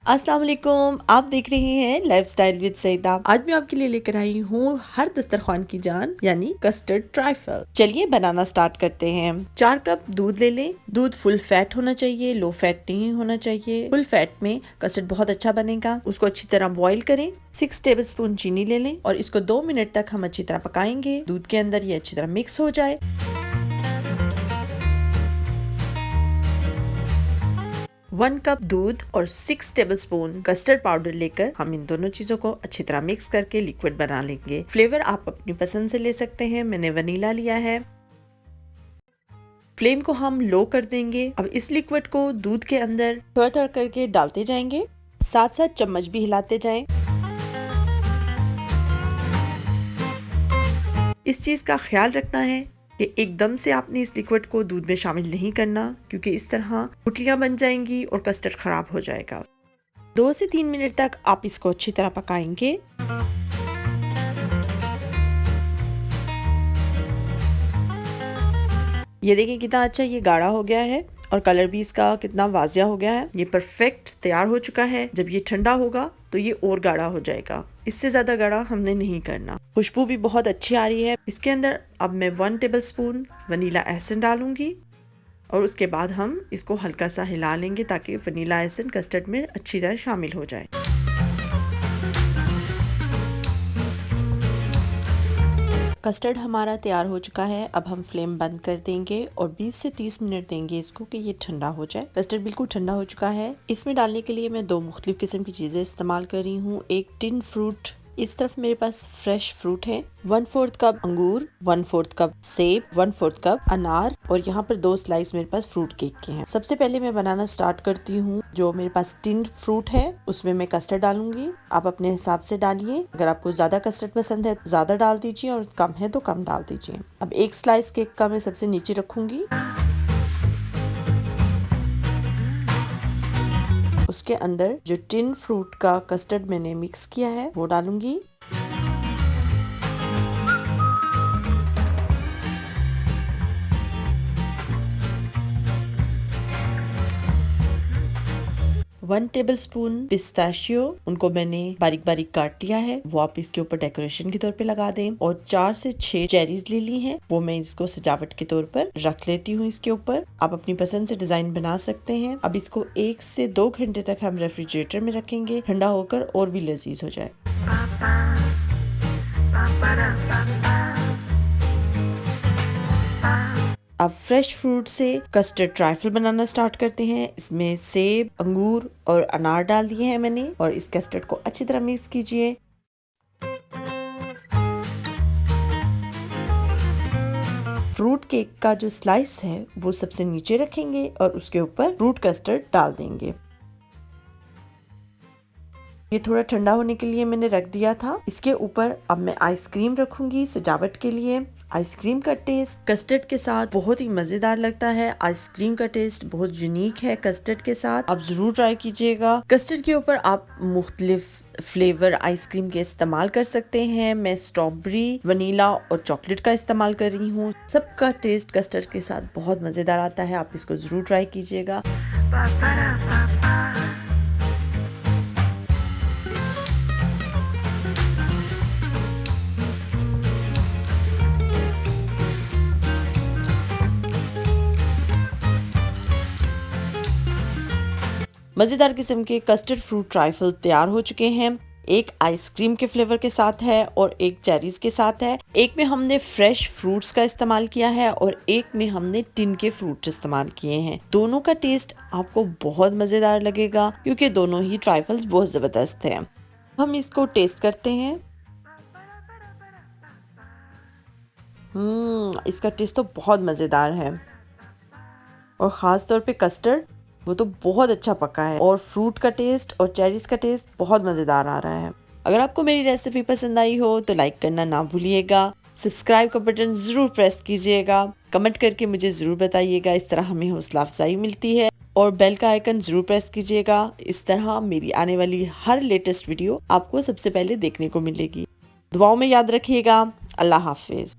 अस्सलाम वालेकुम, आप देख रहे हैं लाइफस्टाइल विद सईदा। आज मैं आपके लिए लेकर आई हूँ हर दस्तरखान की जान यानी कस्टर्ड ट्राइफल। चलिए बनाना स्टार्ट करते हैं। 4 कप दूध ले लें। दूध फुल फैट होना चाहिए, लो फैट नहीं होना चाहिए। फुल फैट में कस्टर्ड बहुत अच्छा बनेगा। उसको अच्छी तरह बॉईल करें। 6 टेबलस्पून चीनी ले लें और इसको 2 मिनट तक हम अच्छी तरह पकाएंगे। दूध के अंदर ये अच्छी तरह मिक्स हो जाए। 1 कप दूध और 6 टेबलस्पून कस्टर्ड पाउडर लेकर हम इन दोनों चीजों को अच्छी तरह मिक्स करके लिक्विड बना लेंगे। फ्लेवर आप अपनी पसंद से ले सकते हैं। मैंने वनीला लिया है। फ्लेम को हम लो कर देंगे। अब इस लिक्विड को दूध के अंदर थोड़ा थोड़ा करके डालते जाएंगे, साथ साथ चम्मच भी हिलाते जाएं। इस चीज का ख्याल रखना है कि एकदम से आपने इस लिक्विड को दूध में शामिल नहीं करना, क्योंकि इस तरह गुठलियां बन जाएंगी और कस्टर्ड खराब हो जाएगा। 2 से 3 मिनट तक आप इसको अच्छी तरह पकाएंगे। ये देखिए कितना अच्छा ये गाढ़ा हो गया है और कलर भी इसका कितना वाजिया हो गया है। ये परफेक्ट तैयार हो चुका है। जब ये ठंडा होगा तो ये और गाढ़ा हो जाएगा। इससे ज्यादा गाढ़ा हमने नहीं करना। खुशबू भी बहुत अच्छी आ रही है। इसके अंदर अब मैं 1 टेबलस्पून वनीला एसेंस डालूंगी और उसके बाद हम इसको हल्का सा हिला लेंगे ताकि वनीला एसेंस कस्टर्ड में अच्छी तरह शामिल हो जाए। कस्टर्ड हमारा तैयार हो चुका है। अब हम फ्लेम बंद कर देंगे और 20 से 30 मिनट देंगे इसको कि ये ठंडा हो जाए। कस्टर्ड बिल्कुल ठंडा हो चुका है। इसमें डालने के लिए मैं 2 मुख्तलिफ किस्म की चीजें इस्तेमाल कर रही हूँ। एक टिन फ्रूट, इस तरफ मेरे पास फ्रेश फ्रूट है। 1/4 कप अंगूर, 1/4 कप सेब, 1/4 कप अनार और यहाँ पर 2 स्लाइस मेरे पास फ्रूट केक के हैं। सबसे पहले मैं बनाना स्टार्ट करती हूँ। जो मेरे पास टिन फ्रूट है उसमें मैं कस्टर्ड डालूंगी। आप अपने हिसाब से डालिए। अगर आपको ज्यादा कस्टर्ड पसंद है ज्यादा डाल दीजिए और कम है तो कम डाल दीजिए। अब 1 स्लाइस केक का मैं सबसे नीचे रखूंगी। उसके अंदर जो टिन फ्रूट का कस्टर्ड मैंने मिक्स किया है वो डालूंगी। वन टेबलस्पून पिस्ताशियो, उनको मैंने बारीक बारीक काट लिया है, वो आप इसके ऊपर डेकोरेशन के तौर पे लगा दें। और 4 से 6 चेरीज ले ली हैं, वो मैं इसको सजावट के तौर पर रख लेती हूँ इसके ऊपर। आप अपनी पसंद से डिजाइन बना सकते हैं। अब इसको 1 से 2 घंटे तक हम रेफ्रिजरेटर में रखेंगे, ठंडा होकर और भी लजीज हो जाए। अब फ्रेश फ्रूट से कस्टर्ड ट्राइफल बनाना स्टार्ट करते हैं। इसमें सेब, अंगूर और अनार डाल दिए हैं मैंने और इस कस्टर्ड को अच्छी तरह मिक्स कीजिए। फ्रूट केक का जो स्लाइस है वो सबसे नीचे रखेंगे और उसके ऊपर फ्रूट कस्टर्ड डाल देंगे। ये थोड़ा ठंडा होने के लिए मैंने रख दिया था। इसके ऊपर अब मैं आइसक्रीम रखूंगी सजावट के लिए। आइसक्रीम का टेस्ट कस्टर्ड के साथ बहुत ही मजेदार लगता है। आइसक्रीम का टेस्ट बहुत यूनिक है कस्टर्ड के साथ। आप जरूर ट्राई कीजिएगा। कस्टर्ड के ऊपर आप मुख्तलिफ फ्लेवर आइसक्रीम के इस्तेमाल कर सकते हैं। मैं स्ट्रॉबेरी, वनीला और चॉकलेट का इस्तेमाल कर रही हूँ। सबका टेस्ट कस्टर्ड के साथ बहुत मजेदार आता है। आप इसको जरूर ट्राई कीजिएगा। मजेदार किस्म के कस्टर्ड फ्रूट ट्राइफल तैयार हो चुके हैं। एक आइसक्रीम के फ्लेवर के साथ है और एक चेरीज के साथ है। एक में हमने फ्रेश फ्रूट्स का इस्तेमाल किया है और एक में हमने टिन के फ्रूट्स इस्तेमाल किए हैं। दोनों का टेस्ट आपको बहुत मजेदार लगेगा क्योंकि दोनों ही ट्राइफल्स बहुत जबरदस्त हैं। हम इसको टेस्ट करते हैं। इसका टेस्ट तो बहुत मजेदार है और खास तौर पे कस्टर्ड वो तो बहुत अच्छा पका है और फ्रूट का टेस्ट और चेरीज का टेस्ट बहुत मजेदार आ रहा है। अगर आपको मेरी रेसिपी पसंद आई हो तो लाइक करना ना भूलिएगा। सब्सक्राइब का बटन जरूर प्रेस कीजिएगा। कमेंट करके मुझे जरूर बताइएगा, इस तरह हमें हौसला अफजाई मिलती है। और बेल का आइकन जरूर प्रेस कीजिएगा। इस तरह मेरी आने वाली हर लेटेस्ट वीडियो आपको सबसे पहले देखने को मिलेगी। दुआओं में याद रखिएगा। अल्लाह हाफिज।